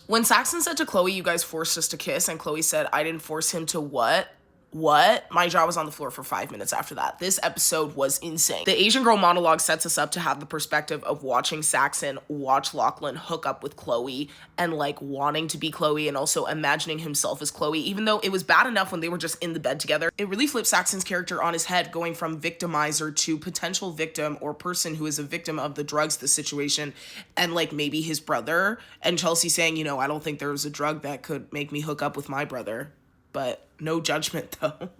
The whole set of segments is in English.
When Saxon said to Chloe, "You guys forced us to kiss," and Chloe said, "I didn't force him to what?" What? My jaw was on the floor for 5 minutes after that. This episode was insane. The Asian girl monologue sets us up to have the perspective of watching Saxon watch Lachlan hook up with Chloe and like wanting to be Chloe and also imagining himself as Chloe, even though it was bad enough when they were just in the bed together. It really flipped Saxon's character on his head, going from victimizer to potential victim or person who is a victim of the drugs, the situation, and like maybe his brother. And Chelsea saying, you know, I don't think there was a drug that could make me hook up with my brother. But no judgment, though.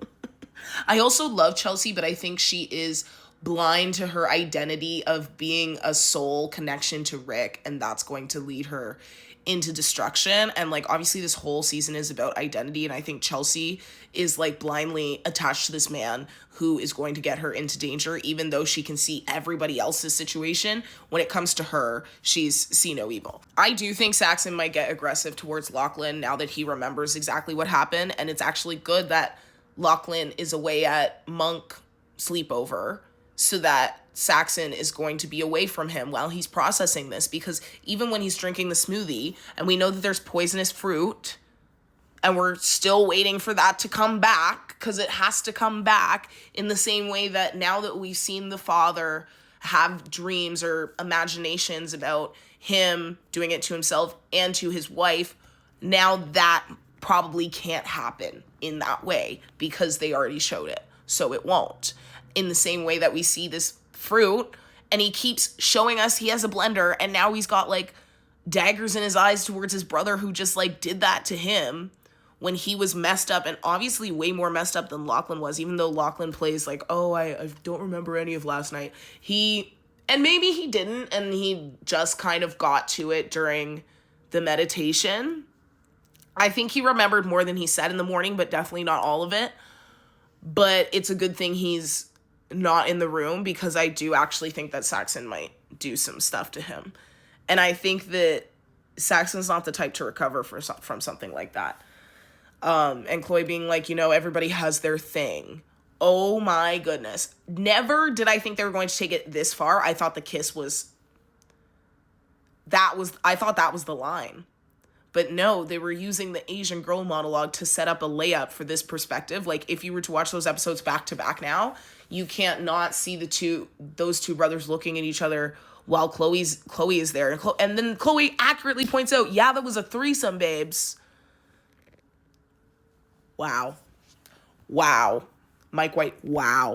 I also love Chelsea, but I think she is blind to her identity of being a soul connection to Rick, and that's going to lead her into destruction. And like obviously this whole season is about identity, and I think Chelsea is like blindly attached to this man who is going to get her into danger, even though she can see everybody else's situation. When it comes to her, she's see no evil. I do think Saxon might get aggressive towards Lachlan now that he remembers exactly what happened, and it's actually good that Lachlan is away at Monk sleepover so that Saxon is going to be away from him while he's processing this, because even when he's drinking the smoothie and we know that there's poisonous fruit and we're still waiting for that to come back, because it has to come back in the same way that now that we've seen the father have dreams or imaginations about him doing it to himself and to his wife, now that probably can't happen in that way because they already showed it. So it won't. In the same way that we see this fruit and he keeps showing us he has a blender, and now he's got like daggers in his eyes towards his brother who just like did that to him when he was messed up, and obviously way more messed up than Lachlan was, even though Lachlan plays like, oh, I don't remember any of last night. And maybe he didn't, and he just kind of got to it during the meditation. I think he remembered more than he said in the morning, but definitely not all of it. But it's a good thing he's not in the room, because I do actually think that Saxon might do some stuff to him. And I think that Saxon's not the type to recover from something like that. And Chloe being like, you know, everybody has their thing. Oh my goodness. Never did I think they were going to take it this far. I thought the kiss I thought that was the line. But no, they were using the Asian girl monologue to set up a layup for this perspective. Like, if you were to watch those episodes back to back now, you can't not see those two brothers looking at each other while Chloe is there. And then Chloe accurately points out, yeah, that was a threesome, babes. Wow. Mike White, wow.